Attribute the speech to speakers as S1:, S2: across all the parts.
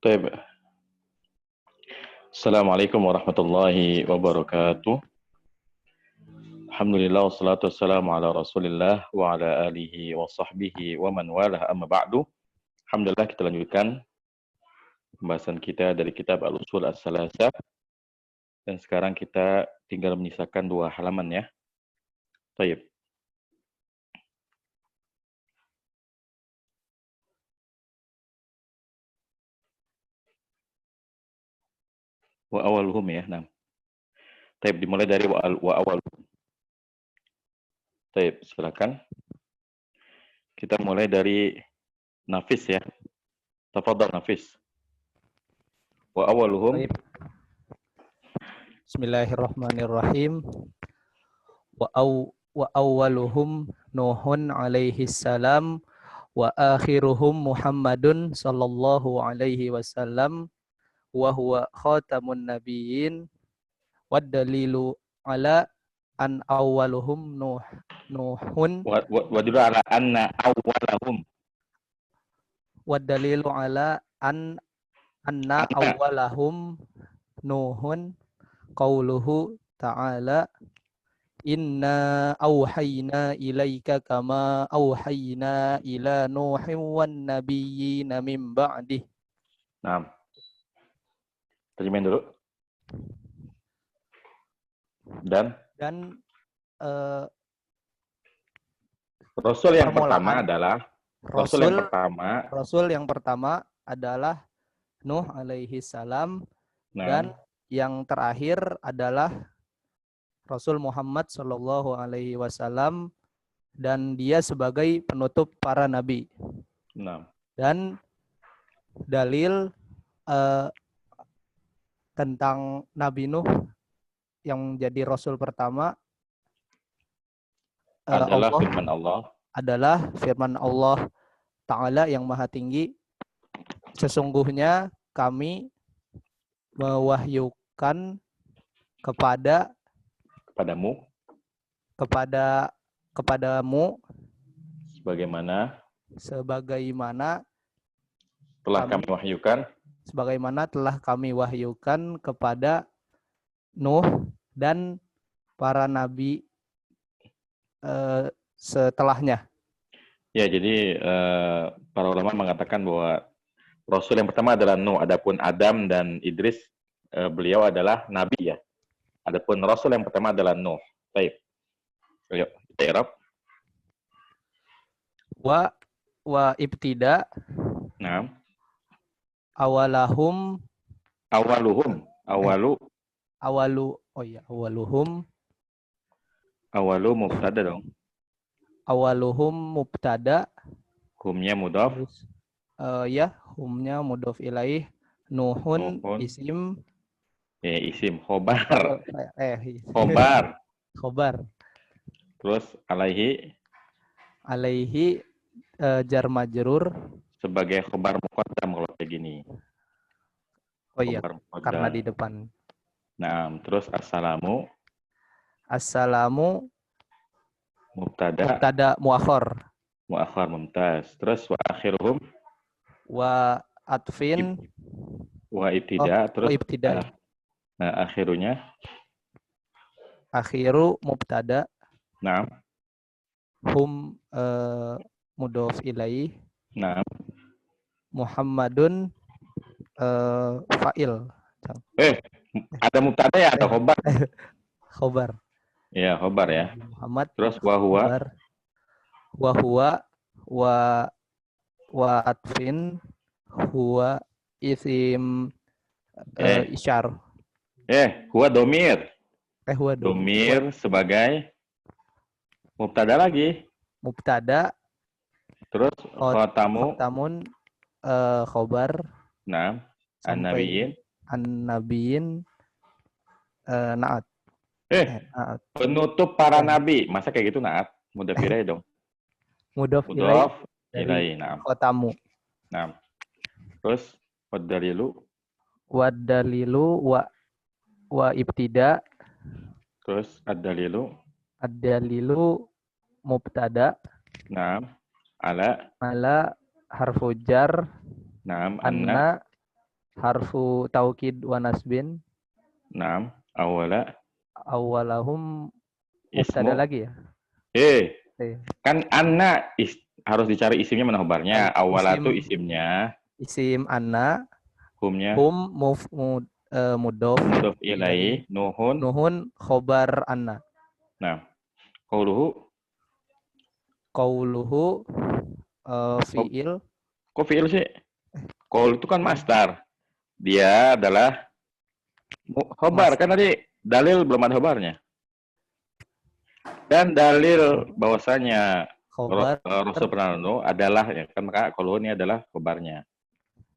S1: طيب. Assalamualaikum warahmatullahi wabarakatuh. Alhamdulillah wassalatu wassalamu ala Rasulillah wa ala alihi wa sahbihi wa man walah amma ba'du. Alhamdulillah kita lanjutkan pembahasan kita dari kitab Al-Usul As-Salasah. Dan sekarang kita tinggal menyisakan 2 halaman ya. Baik. Wa awaluhum ya. Nah. Baik, dimulai dari wa awaluhum. Baik, silakan. Kita mulai dari Nafis ya. Tafadhal Nafis. Wa awaluhum.
S2: Baik. Bismillahirrahmanirrahim. Wa awwaluhum Nuhun alaihi salam wa akhiruhum Muhammadun sallallahu alaihi wasallam wa huwa khatamun nabiyyin wad dalilu ala an awwaluhum Nuhun
S1: Wa dulu ala anna awwalahum.
S2: wad dalilu ala anna awwalahum Nuhun qauluhu ta'ala inna awhayna ilaika kama awhayna ila nuhin wan nabiyyina min ba'dih.
S1: Nah. Terjemahin dulu. Dan Rasul yang pertama adalah
S2: Rasul yang pertama adalah Nuh alaihi salam.
S1: Nah.
S2: Dan yang terakhir adalah Rasul Muhammad sallallahu alaihi wasallam, dan dia sebagai penutup para nabi.
S1: Nah.
S2: Dan dalil tentang Nabi Nuh yang jadi Rasul pertama
S1: adalah firman Allah.
S2: Adalah firman Allah Ta'ala yang maha tinggi. Sesungguhnya kami mewahyukan kepadamu sebagaimana telah kami wahyukan kepada Nuh dan para nabi setelahnya.
S1: Ya, jadi para ulama mengatakan bahwa Rasul yang pertama adalah Nuh, adapun Adam dan Idris beliau adalah nabi ya. Adapun Rasul yang pertama adalah Nuh. Baik. Ayo, kita i'rab.
S2: Wa ibtida.
S1: Nah.
S2: Awaluhum.
S1: Awalu mubtada dong.
S2: Awaluhum mubtada.
S1: Humnya mudhaf.
S2: Ya, humnya mudhaf ilaih. Nuhun isim.
S1: Isim khobar. Khobar. Terus alaihi
S2: jar majrur
S1: sebagai khobar muqaddam kalau kayak gini.
S2: Oh iya, karena di depan.
S1: Nah, terus assalamu
S2: mubtada muakhar
S1: mumtaz. Terus wa akhiruhum
S2: wa atfin
S1: wa ibtida. Terus
S2: ibtida.
S1: Nah, akhiru
S2: mubtada.
S1: Nah.
S2: Hum mudhof ilaih.
S1: Nah.
S2: Muhammadun fa'il.
S1: Ada mubtada ya atau khobar?
S2: Khobar.
S1: Ya, khobar ya.
S2: Muhammad.
S1: Terus wa
S2: huwa wa atfin huwa isim isyar.
S1: Huwa domir.
S2: Huwa
S1: domir sebagai mubtada lagi.
S2: Mubtada.
S1: Terus
S2: khatamun khobar.
S1: Nah,
S2: an-nabiyyin na'at.
S1: Penutup para nabi. Masa kayak gitu na'at? Mudhaf ilaih dong.
S2: Mudhaf ilaih.
S1: Nah.
S2: Khatamu.
S1: Nah. Terus wadalilu
S2: wa ibtida.
S1: Terus ad-dalilu
S2: mubtada.
S1: Nah. Ala
S2: harfu jar.
S1: Naam,
S2: anna harfu taukid wa nasbin.
S1: Naam. Awala
S2: Awalahum mubtada
S1: ismu.
S2: lagi ya.
S1: Kan anna harus dicari isimnya mana khobarnya. Awala itu isimnya.
S2: Isim anna.
S1: Humnya.
S2: Hum mudof.
S1: Mudof ilai. Nuhun.
S2: Nuhun khobar anna.
S1: Nah. Qauluhu.
S2: Qauluhu fi'il.
S1: Kok fi'il sih? Qaul itu kan masdar. Dia adalah khobar. Kan tadi dalil belum ada khobarnya. Dan dalil bahwasanya Rasul Pernah adalah ya kan, maka kalau ini adalah khobarnya.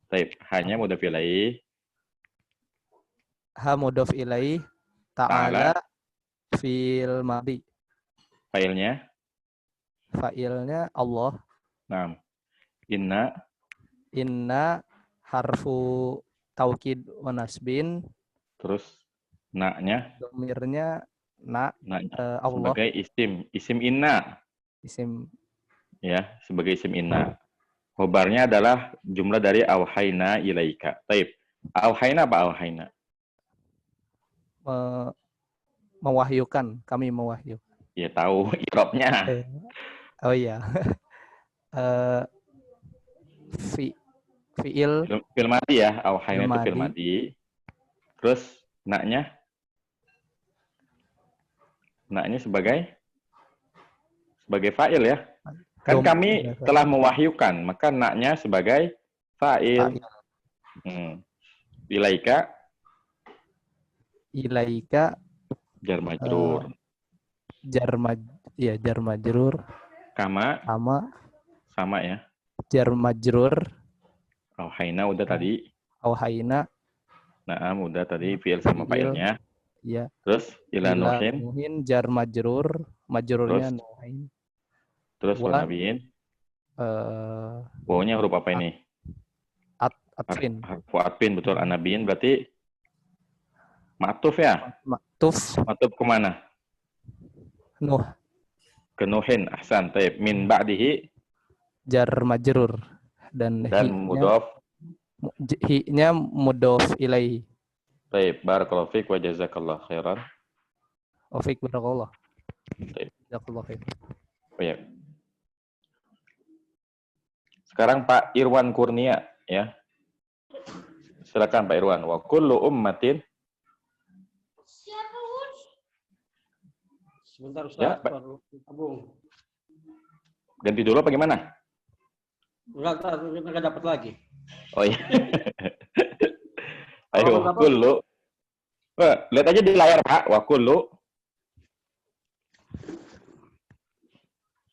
S1: Taib, hanya mudhof ilaih.
S2: Ha mudhof ilaih ta'ala fil madi.
S1: Failnya
S2: Allah.
S1: Nah, inna
S2: harfu taukid wa nasbin.
S1: Terus na-nya
S2: domirnya Allah
S1: sebagai isim inna.
S2: Isim
S1: ya, sebagai isim inna. Khobarnya adalah jumlah dari auhayna ilaika. Taib. Auhayna apa auhayna?
S2: Mewahyukan, kami mewahyukan.
S1: Ya tahu i'rabnya.
S2: Oh iya. Fi'il
S1: fil madi ya, auhayna itu fil madi. Terus na-nya sebagai fa'il ya. Kan kami telah mewahyukan, maka na-nya sebagai fa'il. Ilaika
S2: jar majrur. Jar majrur. Sama ya. Jar majrur.
S1: Auhayna udah tadi.
S2: Auhayna.
S1: Naam udah tadi fi'il sama fa'ilnya.
S2: Iya.
S1: Terus ila nuhin
S2: jar majrur, majrurnya nuhin.
S1: Terus wa nabiin. Wawnya huruf apa ini?
S2: Atfin.
S1: Harfu atfin, betul. Anabiin berarti ma'tuf ya?
S2: Ma'tuf
S1: kemana?
S2: Nuh.
S1: Ke Nuhin. Ahsan. Taib. Min ba'dihi
S2: jar majrur. Dan
S1: mudhof.
S2: Hi-nya mudhof ilaihi.
S1: Taib. Barakallahu fiik wa jazakallahu khairan.
S2: Wa fiik barakallah.
S1: Taib.
S2: Jazakallahu khairan.
S1: Baik. Sekarang Pak Irwan Kurnia ya. Silakan Pak Irwan. Wa kullu ummatin.
S3: Siapa, Bos? Sebentar Ustaz,
S1: ya,
S3: Abung.
S1: Ganti dulu apa gimana?
S3: Enggak dapat lagi.
S1: Oh iya. Ayo, wa kullu. Lihat aja di layar Pak, wa kullu.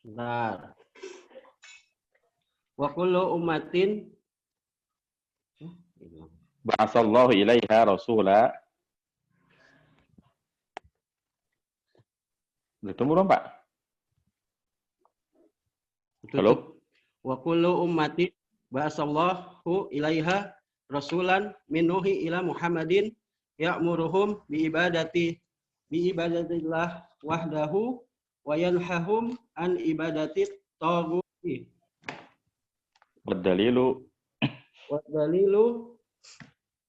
S3: Bentar. Wa kullu ummatin
S1: ba'asallahu ilaiha rasula. Ditunggu dong, Pak. Halo?
S3: Wa kullu ummatin ba'asallahu ilaiha rasulan min Nuhi ila Muhammadin ya'muruhum bi ibadatillah wahdahu wa yanhahum an ibadati taghuti.
S1: Wadalilu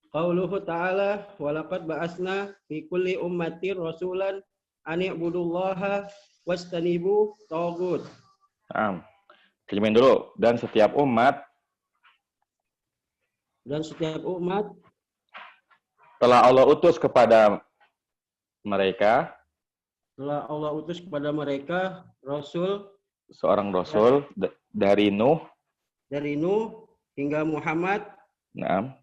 S1: qauluhu ta'ala wa laqad ba'asna fi kulli ummatin rasulan an i'budullaha wastanibu taghut. Terjemahin dulu. Dan setiap umat telah Allah utus kepada mereka seorang rasul dari Nuh hingga Muhammad. Naam.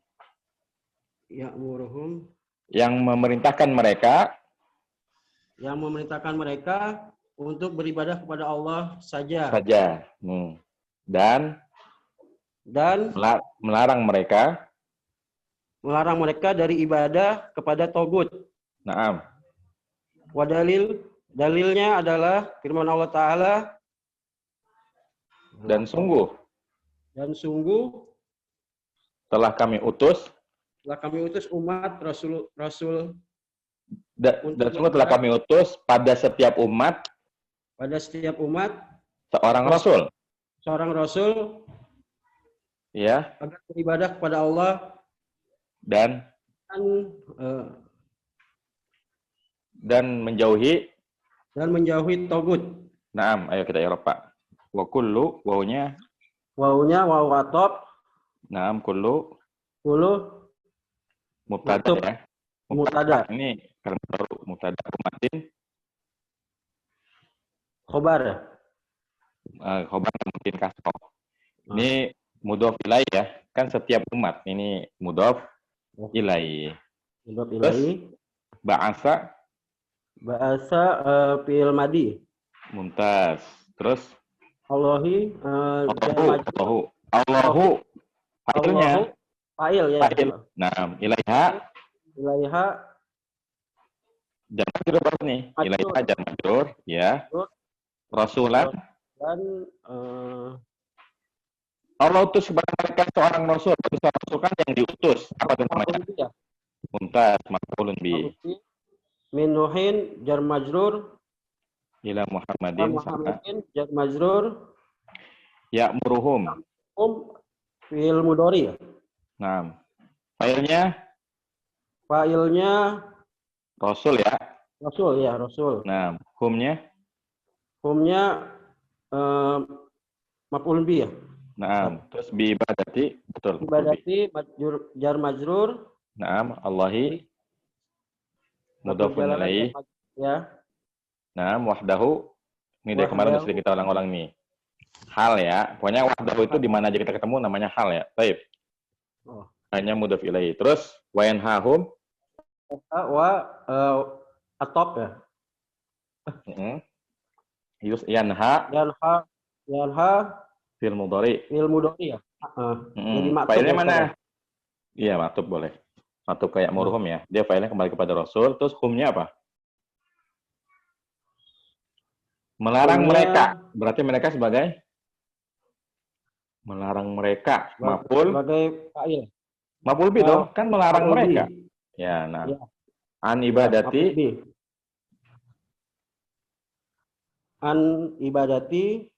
S1: Ya'muruhum, yang memerintahkan mereka untuk beribadah kepada Allah saja. Dan melarang mereka dari ibadah kepada togut. Naam. Dalilnya adalah firman Allah Ta'ala, dan sungguh telah kami utus umat rasul dan sungguh telah kami utus pada setiap umat seorang rasul ya, agar beribadah kepada Allah dan
S3: eh,
S1: menjauhi.
S3: dan menjauhi togut.
S1: Naam, ayo kita i'rab Pak. Wa kullu, wawunya.
S3: Wawunya wawu atop,
S1: Naam, kullu
S3: kulu
S1: mubtada
S3: Maktub.
S1: ya.
S3: Mubtada.
S1: Ini karena baru mubtada umatin.
S3: Khobar ya.
S1: Khobar mungkin kasroh. Ini mudhof ilaih ya. Kan setiap umat ini mudhof ilaih.
S3: Mudhof
S1: Terus
S3: ilaih.
S1: ba'asa
S3: Bahasa fi'il madi.
S1: mumtaz. Terus
S3: Allahi
S1: Allahu fa'ilnya.
S3: Fa'il ya.
S1: Fa'il. Naam, ilaiha
S3: Ilaiha
S1: jar majrur baru nih. Ilaiha jar majrur ya. Rasulan
S3: dan
S1: Allah utus kepada mereka seorang rasul. Seorang rasul kan yang diutus. Apa itu namanya?
S3: ya.
S1: Mumtaz, maf'ulun bi.
S3: Min Nuhin jar majrur.
S1: Ila Muhammadin
S3: Muhammadin jar majrur.
S1: Ya'muruhum.
S3: Fi'il mudhari ya.
S1: Naam. Fa'ilnya rasul ya.
S3: Rasul ya, rasul.
S1: Naam. Humnya
S3: maf'ul bi ya.
S1: naam. Terus bi ibadati betul.
S3: Ibadati jar majrur.
S1: Naam, Allahi mudhafun ilaih.
S3: Ya.
S1: Naam, wahdahu. Ini dari kemarin sudah kita ulang-ulang nih. Hal ya. Pokoknya wahdahu itu di mana aja kita ketemu namanya hal ya. Baik. Hanya mudhaf ilaih. Terus wa yanhahum
S3: Atop ya.
S1: Yanha fil mudhari.
S3: ya.
S1: Failnya mana? Iya, maktub boleh. Maktub kayak murhum ya. Dia failnya kembali kepada Rasul. Terus humnya apa? Melarang mereka. Berarti mereka sebagai melarang mereka. Maf'ul.
S3: Sebagai fa'il.
S1: Maf'ul bi dong. Kan melarang mereka. Ya, nah.
S3: Ya.
S1: An ibadati.
S3: An ibadati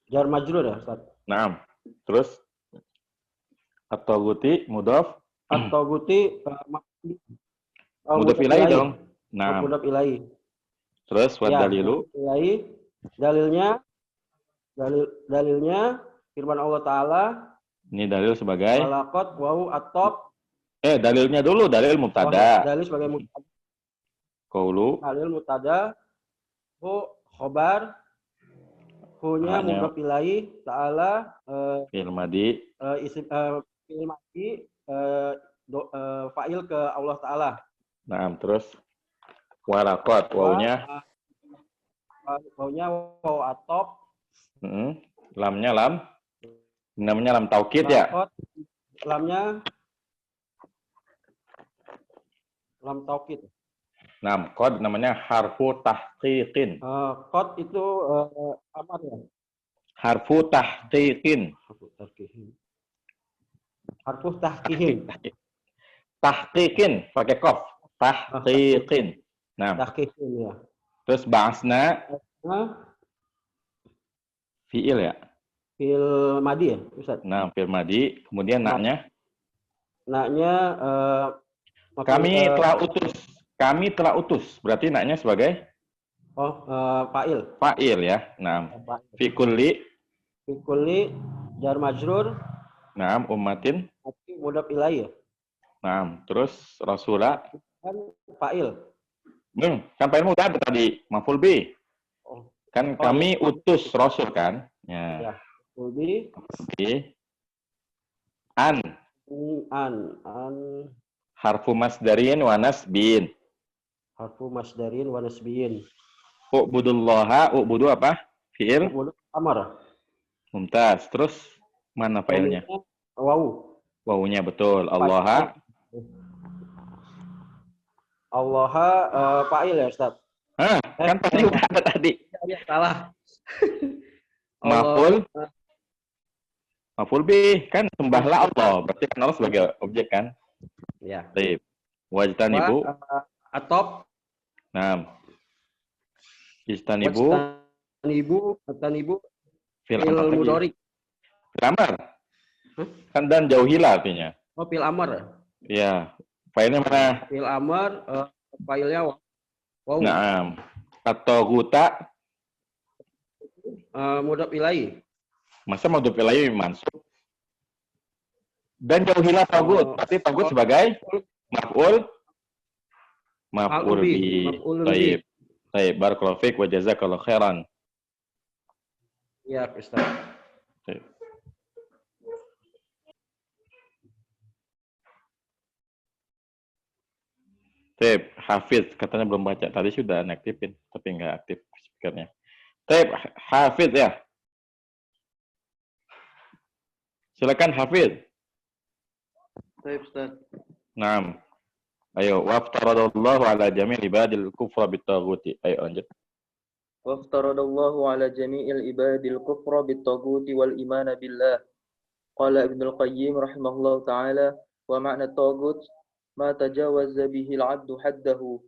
S3: jar majrur ya, Ustaz.
S1: Naam. Terus at-taghuti mudhaf.
S3: At-taghuti
S1: Mudhaf ilaih dong. Naam.
S3: Mudhaf ilaih.
S1: Terus wa dalilu.
S3: Ilaih. Dalilnya firman Allah Ta'ala.
S1: Ini dalil sebagai
S3: Walaqad wawu atop.
S1: Dalilnya dulu, dalil mubtada.
S3: Dalil sebagai mubtada.
S1: Qaulu.
S3: Dalil mubtada. Hu khobar. Hu-nya mudhaf ilaih. Ta'ala
S1: Fi'il madi.
S3: Fi'il madi fa'il ke Allah Ta'ala.
S1: Naam, terus walaqad wawunya
S3: wawu atop.
S1: Lamnya lam. Namanya lam taukid ya.
S3: Lamnya lam taukid.
S1: Naam, qad namanya harfu tahqiqin.
S3: Qad itu amar ya.
S1: Harfu tahqiqin.
S3: Harfu tahqiqin.
S1: Tahqiqin pakai qaf. Tahqiqin. Naam.
S3: Tahqiqin ya.
S1: Terus ba'asna fi'il ya.
S3: Fi'il madi ya, Ustaz.
S1: Nah, fi'il madi, kemudian naknya.
S3: Naknya
S1: kami telah utus. Berarti naknya sebagai
S3: fa'il.
S1: Fa'il ya. Nah, fi kulli jar majrur. Naam, ummatin.
S3: Mudhaf ilaih ya.
S1: Naam, terus rasula.
S3: Kan fa'il.
S1: Kan fa'il udah ada tadi, maf'ul bi. Kan kami utus rasul kan? Ya.
S3: Bi.
S1: An. Harfu masdarin wa nasbin.
S3: Harfu masdarin wa nasbin.
S1: U'budullaha, u'budu apa? Fi'il?
S3: Amar.
S1: Mumtaz. Terus mana fa'ilnya?
S3: Wawu.
S1: Wawunya betul. Allaha.
S3: Allaha fa'il ya, Ustaz.
S1: Kan tadi udah ada tadi.
S3: Ya, salah.
S1: Maf'ul bih kan sembahlah Allah. Berarti kan Allah sebagai objek kan?
S3: Ya.
S1: Baik. Wajtanibu.
S3: Atop.
S1: Naam. Ijtanibu.
S3: Wajtanibu.
S1: Fil
S3: mudhari.
S1: Kamar. Kan dan jauhilah artinya.
S3: Oh, fil amr.
S1: Ya. Failnya mana?
S3: Fil amr, failnya wow.
S1: Naam. At-taghuta.
S3: Mudhaf ilaih.
S1: Masa mudhaf ilaih mansub? Dan jauhilah tagut. Berarti tagut sebagai maf'ul bi.
S3: Maf'ulun bi.
S1: Baik. Baik, barakallahu fiik wa jazakallahu khairan.
S3: Ya, Ustaz.
S1: Baik. Baik, Hafiz katanya belum baca. Tadi sudah aktifin, tapi nggak aktif speakernya. Baik, Hafiz ya. Silakan Hafiz.
S4: Baik, Ustaz.
S1: Naam. Ayo, waftaradallahu ala jami'il ibadil kufra bitaghuti. Ayo lanjut.
S4: Waftaradallahu ala jami'il ibadil kufra bit-taghuti wal imana billah. Qala Ibnul Qayyim rahimahullahu ta'ala wa ma'na taghut ma tajawaza bihi al-'abdu haddahu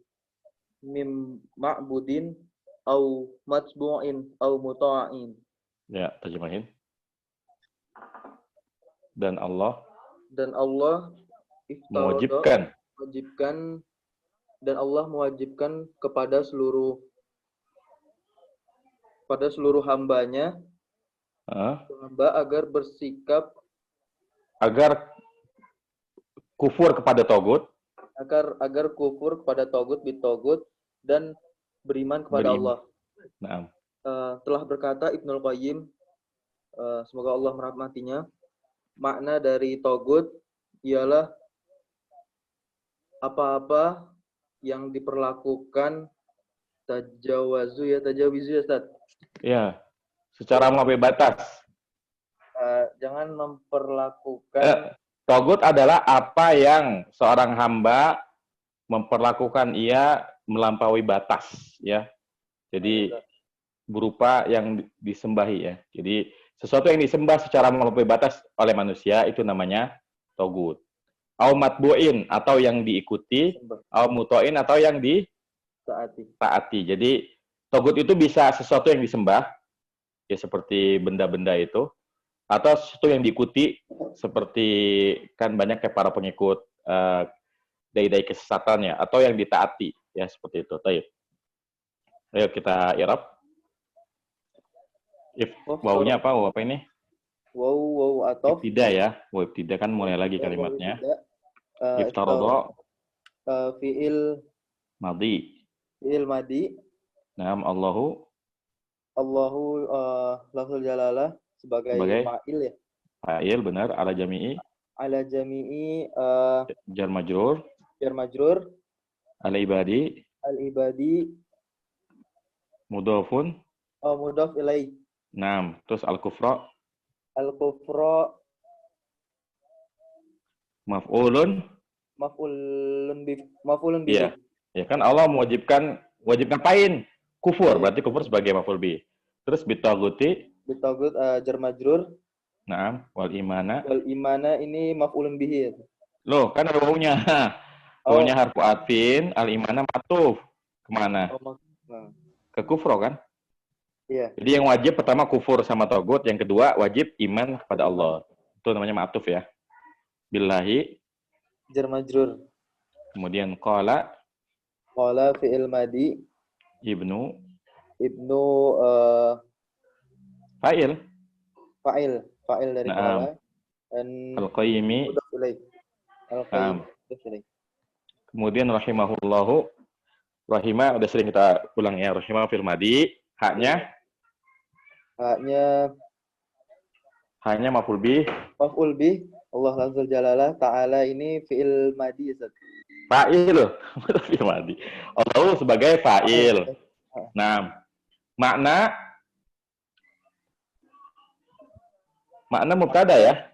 S4: min ma'budin aw matbu'in aw muta'in.
S1: Ya, terjemahin. Dan Allah mewajibkan kepada seluruh hambanya hamba agar kufur kepada togut,
S4: agar kufur kepada togut bitogut dan beriman kepada Allah.
S1: Nah.
S4: Telah berkata Ibnul Qayyim, semoga Allah merahmatinya, makna dari togut ialah apa-apa yang diperlakukan tajawizu ya Ustaz.
S1: Ya, secara melampaui batas.
S4: Jangan memperlakukan.
S1: Togut adalah apa yang seorang hamba memperlakukan ia melampaui batas, ya. Jadi berupa yang disembahi, ya. Jadi sesuatu yang disembah secara melampaui batas oleh manusia itu namanya togut. Au matbu'in atau yang diikuti, au muto'in atau yang ditaati. Jadi togut itu bisa sesuatu yang disembah, ya seperti benda-benda itu, atau sesuatu yang diikuti, seperti kan banyak kayak para pengikut dai-dai kesesatannya, atau yang ditaati, ya seperti itu. Ayo kita i'rab. Wawunya apa? Waw apa ini?
S4: Waw atau
S1: tidak ya. Waw tidak kan mulai lagi kalimatnya. Iftaradha
S4: fi'il
S1: madi. Naam Allahu lafzul jalalah sebagai fa'il ya. Fa'il benar, ala jami'i jar majrur ala ibadi mudhafun
S4: mudhaf ilaih.
S1: Naam, terus al-kufra maf'ulun bihi. Iya. Ya kan Allah mewajibkan pain kufur, berarti kufur sebagai maf'ul bihi. Terus bitaghut
S4: jar majrur.
S1: Naam, wal imana
S4: ini maf'ulun bihi.
S1: Loh, kan ada wawunya. Wawunya harfu atfin, al imana matuf. Kemana? Ke kufro kan?
S4: Iya.
S1: Jadi yang wajib pertama kufur sama togut, yang kedua wajib iman kepada Allah. Itu namanya ma'tuf ya. Billahi
S4: jar majrur.
S1: Kemudian qala
S4: fi'il madi
S1: ibnu
S4: fa'il dari qala dan
S1: al-qayyimi kemudian rahimahullahu rahimah udah sering kita ulang ya, rahimah fil madi, haknya maf'ul bih Allah lafzul jalalah, ta'ala ini fi'il madi Ustaz. Fa'il fi'il madi. Allah sebagai fa'il. Nah, makna mubtada ya?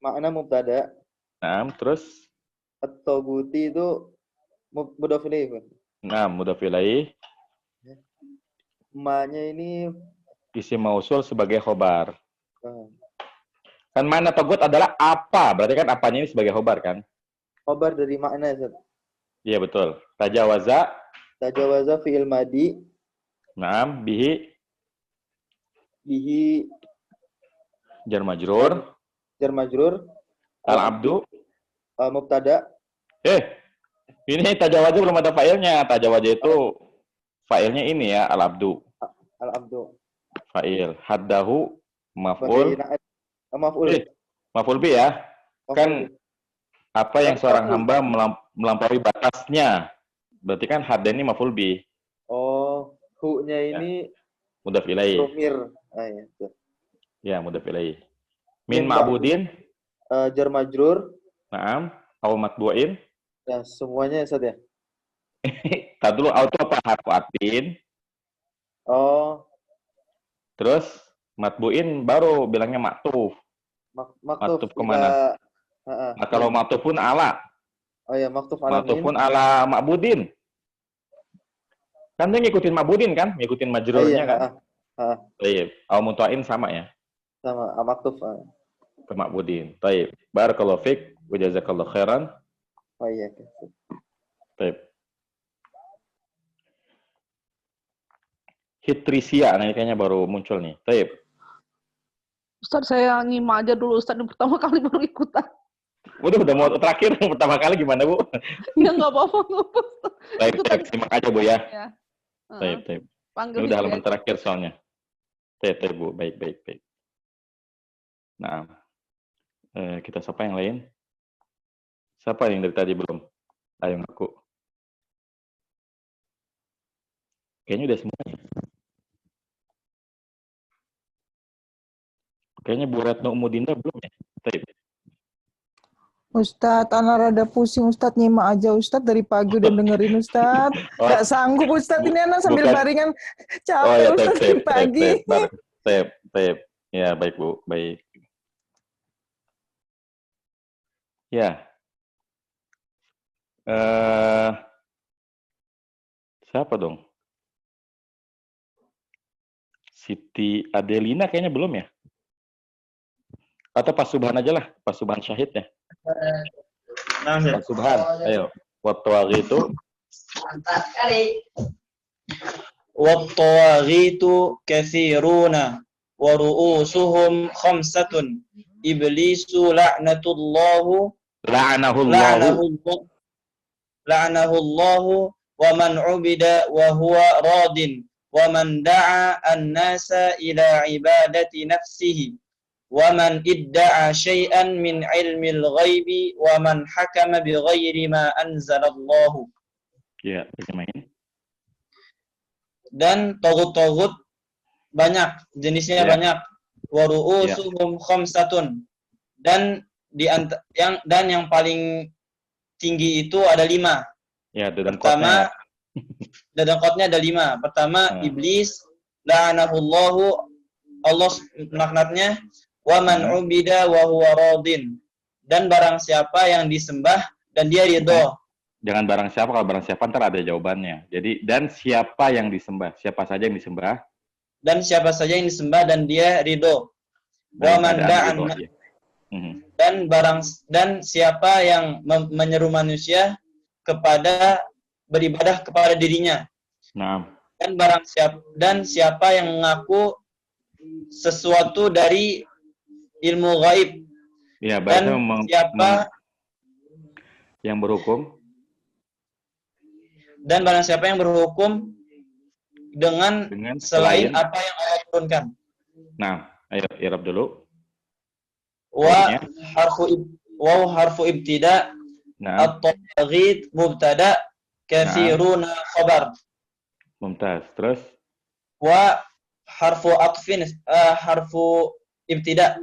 S4: Makna mubtada.
S1: Nah, terus
S4: at-taghuti itu mudhaf ilaih.
S1: Nah, mudhaf ilaih.
S4: Ma-nya ini
S1: isim mausul sebagai khobar. Kan makna tagut adalah apa? Berarti kan apanya ini sebagai khobar kan?
S4: Khobar dari makna Ustaz.
S1: Iya betul. Tajawaza
S4: fi'il madi.
S1: Naam, bihi jar majrur.
S4: Al-abdu Mubtada.
S1: Ini tajawaja belum ada failnya. Tajawaja itu failnya ini ya, al-abdu.
S4: Al-abdu.
S1: Fa'il. Haddahu maf'ul.
S4: Maf'ul.
S1: Maf'ul bi ya. Kan apa yang seorang
S4: Maf'ul.
S1: hamba melampaui batasnya. Berarti kan hadda ini maf'ul bi.
S4: Oh, hu-nya ini
S1: Mudhaf ilaih.
S4: domir. Ya.
S1: Ya, mudhaf ilaih. Min
S4: Min
S1: ma'budin.
S4: Jar majrur.
S1: Naam. Aw matbu'in.
S4: Ya, semuanya Ustaz ya.
S1: Tadi dulu auto apa harfu atfin.
S4: Oh,
S1: Terus matbu'in baru bilangnya maktuf.
S4: maktuf
S1: kemana? Nah, kalau maktuf pun ala.
S4: Oh ya, maktuf ala
S1: Maktuf pun ala ma'budin. Kan dia ngikutin ma'budin kan? Ngikutin majrurnya kan? Baik. Aw muta'in sama ya?
S4: Sama maktuf.
S1: Ke ma'budin. Baik. Barakallahu fiik wa jazakallahu khairan.
S4: Oh iya.
S1: Baik. Hitrisia, nah ini kayaknya baru muncul nih. Baik.
S5: Ustaz, saya nyimak aja dulu. Ustaz, yang pertama kali baru ikutan.
S1: Udah mau terakhir pertama kali gimana, Bu?
S5: Ya, nggak apa-apa.
S1: Baik, simak aja, Bu ya.
S5: Ya.
S1: Baik.
S5: Panggil
S1: Ini udah halaman
S5: ya.
S1: terakhir soalnya. Baik, Bu. Baik. Nah, kita sapa yang lain. Siapa yang dari tadi belum? Ayo ngaku. Kayaknya udah semuanya. Kayaknya Bu Retno Umudinda belum ya? Baik.
S6: Ustadz, anak rada pusing Ustadz, nyimak aja Ustadz dari pagi udah dengerin Ustadz. Gak sanggup Ustadz, ini anak sambil baringan capek Ustadz dari pagi.
S1: Baik. Ya, baik Bu, baik. Ya. Siapa dong? Siti Adelina kayaknya belum ya? Atau Pak Subhan aja lah, Pak Subhan Syahid ya. Pak Subhan, ayo. Wat-tawaghitu.
S7: Wat-tawaghitu katsiruna wa ru'usuhum khamsatun. Iblisu la'natullahu la'anahullahu wa man 'ubida wa huwa radin wa man da'a an-nasa ila ibadati nafsihi wa man idda'a syai'an min 'ilmil ghaibi wa man hakama bi ghairi ma anzalallahu.
S1: Ya, terjemahin.
S7: Dan togut-togut banyak, jenisnya banyak. Wa ru'usuhum khamsatun. Dan yang paling tinggi itu ada 5.
S1: Ya,
S7: pertama, dadangkotnya ada 5. Pertama, iblis, la'anahullahu, Allah laknatnya, wa man ubida wa huwa radin. Dan barang siapa yang disembah dan dia ridho.
S1: Jangan barang siapa, kalau barang siapa ntar ada jawabannya. Jadi, dan siapa yang disembah? Siapa saja yang disembah?
S7: Dan siapa saja yang disembah dan dia ridho. Wa man da'an. Dan siapa yang menyeru manusia kepada beribadah kepada dirinya.
S1: Nah.
S7: Dan siapa yang mengaku sesuatu dari ilmu gaib.
S1: Ya,
S7: dan siapa
S1: yang berhukum.
S7: Dan barang siapa yang berhukum dengan selain apa yang Allah turunkan.
S1: Nah, ayo i'rab dulu.
S7: Wa harfu ibtida. At-taghid mubtada katsiruna khabar.
S1: Mumtaz. Terus
S7: Wa harfu atfin harfu ibtida.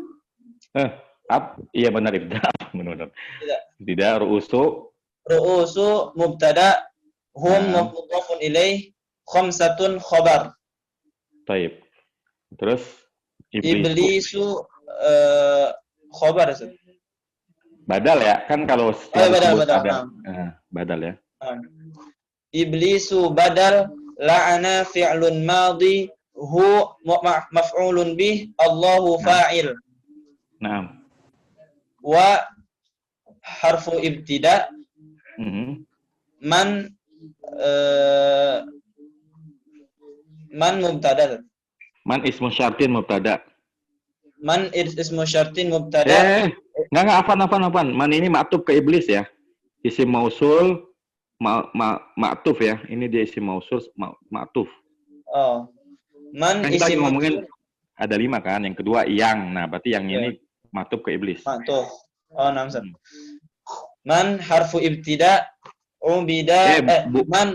S1: Iya benar ibtida. Benar. Tidak ru'usu
S7: mubtada hum mudhafun ilaih khamsatun khabar.
S1: Baik. Terus
S7: iblisu khabar.
S1: Badal ya, kan kalau badal ya.
S7: Iblisu badal, la'ana fi'lun madhi, hu maf'ulun bih, Allahu fa'il.
S1: Naam.
S7: Wa harfu ibtida, man
S1: Man ismu syartin mubtada.
S7: Man ismu syartin mubtada.
S1: Enggak, afan. Man ini ma'tuf ke iblis ya. Isim mausul, ma'tuf ya. Ini dia isim mausul, ma'tuf.
S7: Oh. Man
S1: Kan kita lagi
S7: isim
S1: ngomongin
S7: mausul.
S1: ada 5 kan. Yang kedua yang. Nah, berarti yang ini ma'tuf ke iblis.
S7: Ma'tuf. Oh, namsat. Man harfu ibtida. Ubida.